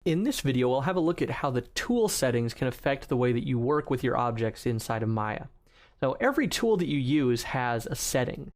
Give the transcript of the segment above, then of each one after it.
In this video, we'll have a look at how the tool settings can affect the way that you work with your objects inside of Maya. So every tool that you use has a setting.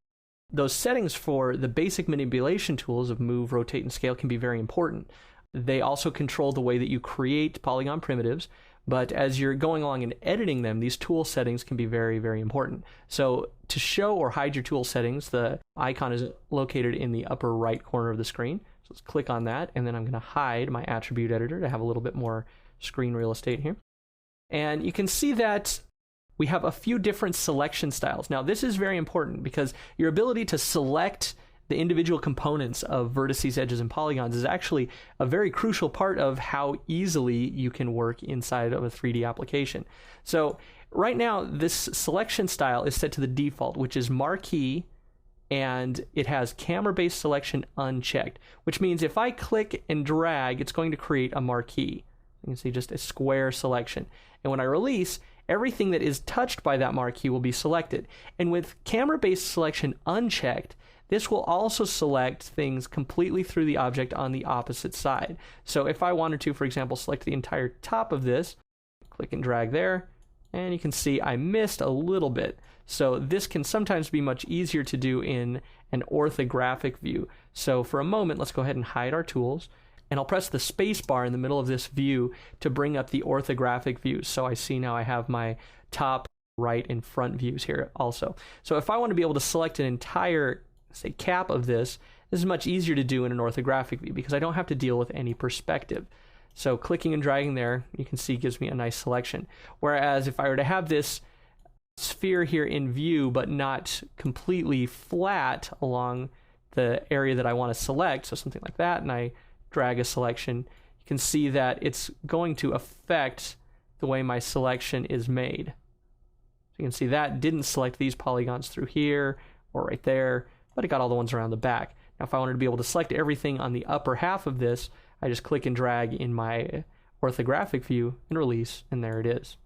Those settings for the basic manipulation tools of move, rotate, and scale can be very important. They also control the way that you create polygon primitives, but as you're going along and editing them, these tool settings can be very, very important. So to show or hide your tool settings, the icon is located in the upper right corner of the screen. So let's click on that, and then I'm going to hide my attribute editor to have a little bit more screen real estate here. And you can see that we have a few different selection styles. Now, this is very important because your ability to select the individual components of vertices, edges, and polygons is actually a very crucial part of how easily you can work inside of a 3D application. So right now, this selection style is set to the default, which is marquee, and it has camera-based selection unchecked, which means if I click and drag, it's going to create a marquee. You can see just a square selection. And when I release, everything that is touched by that marquee will be selected. And with camera-based selection unchecked, this will also select things completely through the object on the opposite side. So if I wanted to, for example, select the entire top of this, click and drag there, and you can see I missed a little bit. So this can sometimes be much easier to do in an orthographic view. So for a moment, let's go ahead and hide our tools, and I'll press the space bar in the middle of this view to bring up the orthographic views. So I see now I have my top, right, and front views here also. So if I want to be able to select an entire, say, cap of this is much easier to do in an orthographic view because I don't have to deal with any perspective. So clicking and dragging there, you can see gives me a nice selection. Whereas if I were to have this sphere here in view but not completely flat along the area that I want to select, so something like that, and I drag a selection, you can see that it's going to affect the way my selection is made. So you can see that didn't select these polygons through here or right there, but it got all the ones around the back. Now if I wanted to be able to select everything on the upper half of this, I just click and drag in my orthographic view and release, and there it is.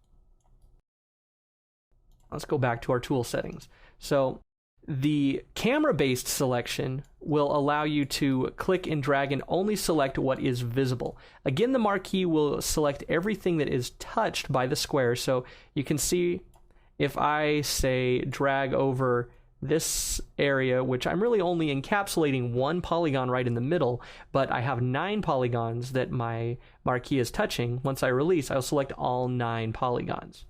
Let's go back to our tool settings. So the camera-based selection will allow you to click and drag and only select what is visible. Again, the marquee will select everything that is touched by the square. So you can see if I say drag over this area, which I'm really only encapsulating one polygon right in the middle, but I have 9 polygons that my marquee is touching. Once I release, I'll select all 9 polygons.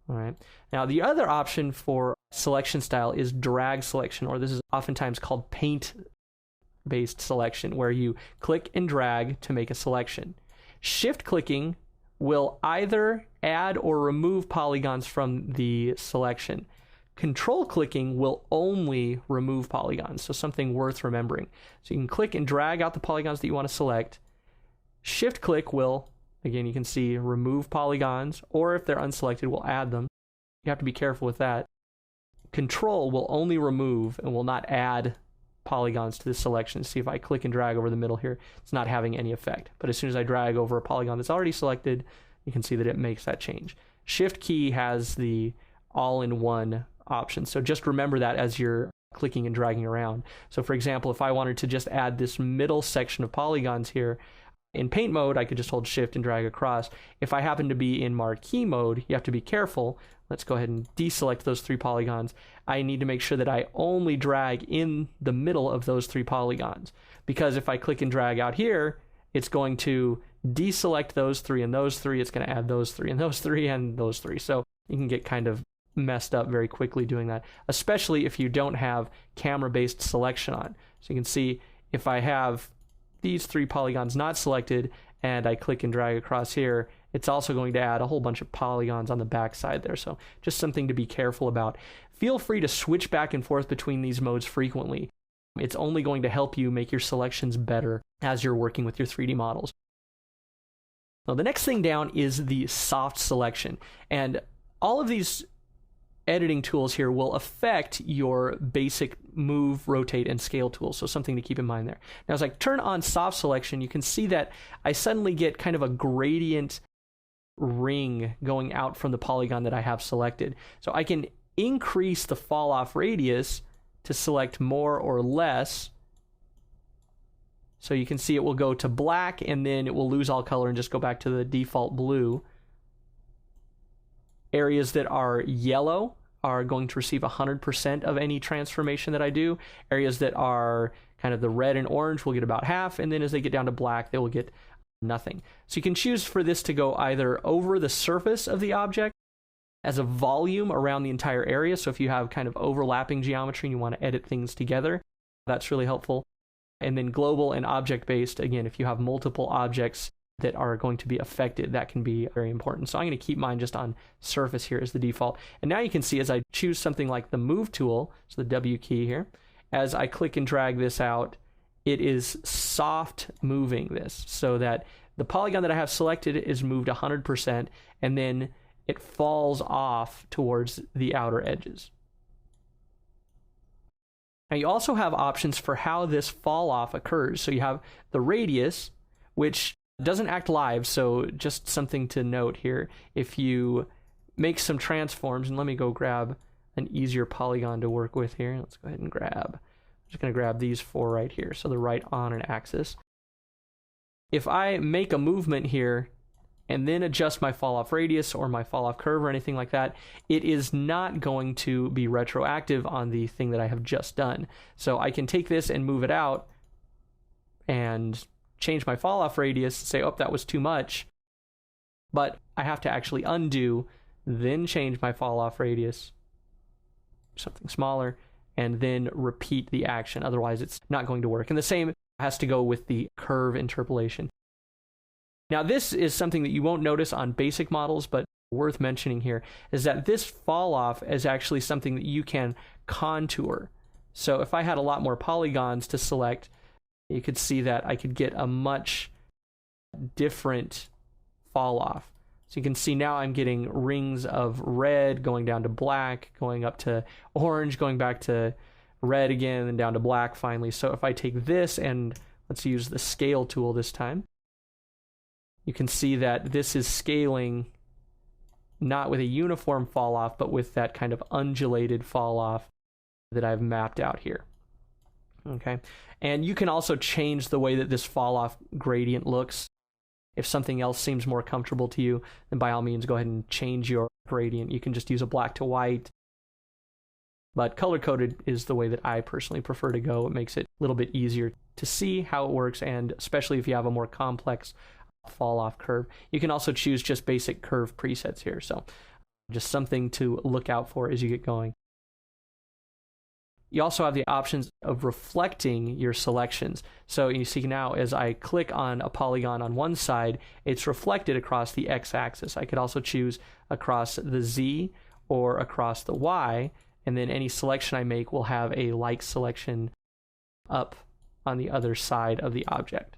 All right. Now, the other option for selection style is drag selection, or this is oftentimes called paint-based selection, where you click and drag to make a selection. Shift clicking will either add or remove polygons from the selection. Control clicking will only remove polygons, so something worth remembering. So you can click and drag out the polygons that you want to select. Shift click will, again, you can see remove polygons, or if they're unselected, we'll add them. You have to be careful with that. Control will only remove and will not add polygons to the selection. See, if I click and drag over the middle here, it's not having any effect. But as soon as I drag over a polygon that's already selected, you can see that it makes that change. Shift key has the all-in-one option. So just remember that as you're clicking and dragging around. So for example, if I wanted to just add this middle section of polygons here, in paint mode, I could just hold shift and drag across. If I happen to be in marquee mode, you have to be careful. Let's go ahead and deselect those 3 polygons. I need to make sure that I only drag in the middle of those 3 polygons. Because if I click and drag out here, it's going to deselect those 3 and those 3. It's going to add those 3 and those 3 and those 3. So you can get kind of messed up very quickly doing that, especially if you don't have camera-based selection on. So you can see if I have these 3 polygons not selected and I click and drag across here, it's also going to add a whole bunch of polygons on the back side there. So just something to be careful about. Feel free to switch back and forth between these modes frequently. It's only going to help you make your selections better as you're working with your 3D models. Now, the next thing down is the soft selection. And all of these editing tools here will affect your basic move, rotate, and scale tools. So something to keep in mind there. Now, as I turn on soft selection, you can see that I suddenly get kind of a gradient ring going out from the polygon that I have selected. So I can increase the fall off radius to select more or less So you can see it will go to black and then it will lose all color and just go back to the default blue. Areas that are yellow are going to receive 100% of any transformation that I do. Areas that are kind of the red and orange will get about half, and then as they get down to black, they will get nothing. So you can choose for this to go either over the surface of the object as a volume around the entire area. So if you have kind of overlapping geometry and you want to edit things together, that's really helpful. And then global and object-based, again, if you have multiple objects that are going to be affected, that can be very important. So I'm going to keep mine just on surface here as the default. And now you can see as I choose something like the move tool, so the W key here, as I click and drag this out, it is soft moving this so that the polygon that I have selected is moved 100%, and then it falls off towards the outer edges. Now you also have options for how this fall off occurs. So you have the radius, which doesn't act live, so just something to note here. If you make some transforms, and let me go grab an easier polygon to work with here. Let's go ahead and grab, I'm just going to grab these four right here, so the right on an axis. If I make a movement here and then adjust my fall off radius or my fall off curve or anything like that, it is not going to be retroactive on the thing that I have just done. So I can take this and move it out and change my fall off radius, say, oh, that was too much, but I have to actually undo, then change my fall off radius, something smaller, and then repeat the action. Otherwise, it's not going to work. And the same has to go with the curve interpolation. Now, this is something that you won't notice on basic models, but worth mentioning here is that this fall off is actually something that you can contour. So if I had a lot more polygons to select, you could see that I could get a much different fall off. So you can see now I'm getting rings of red going down to black, going up to orange, going back to red again, and down to black finally. So if I take this and let's use the scale tool this time, you can see that this is scaling not with a uniform fall off, but with that kind of undulated fall off that I've mapped out here. Okay, and you can also change the way that this fall off gradient looks. If something else seems more comfortable to you, then by all means go ahead and change your gradient. You can just use a black to white, but color coded is the way that I personally prefer to go. It makes it a little bit easier to see how it works, and especially if you have a more complex fall off curve. You can also choose just basic curve presets here, so just something to look out for as you get going. You also have the options of reflecting your selections. So you see now as I click on a polygon on one side, it's reflected across the x-axis. I could also choose across the z or across the y, and then any selection I make will have a like selection up on the other side of the object.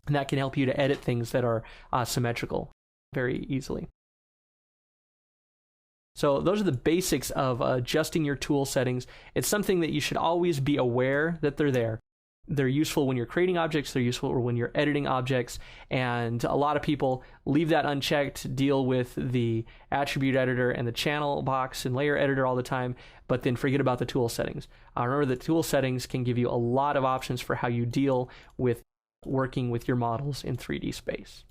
And that can help you to edit things that are symmetrical very easily. So those are the basics of adjusting your tool settings. It's something that you should always be aware that they're there. They're useful when you're creating objects, they're useful when you're editing objects, and a lot of people leave that unchecked, deal with the attribute editor and the channel box and layer editor all the time, but then forget about the tool settings. Remember that tool settings can give you a lot of options for how you deal with working with your models in 3D space.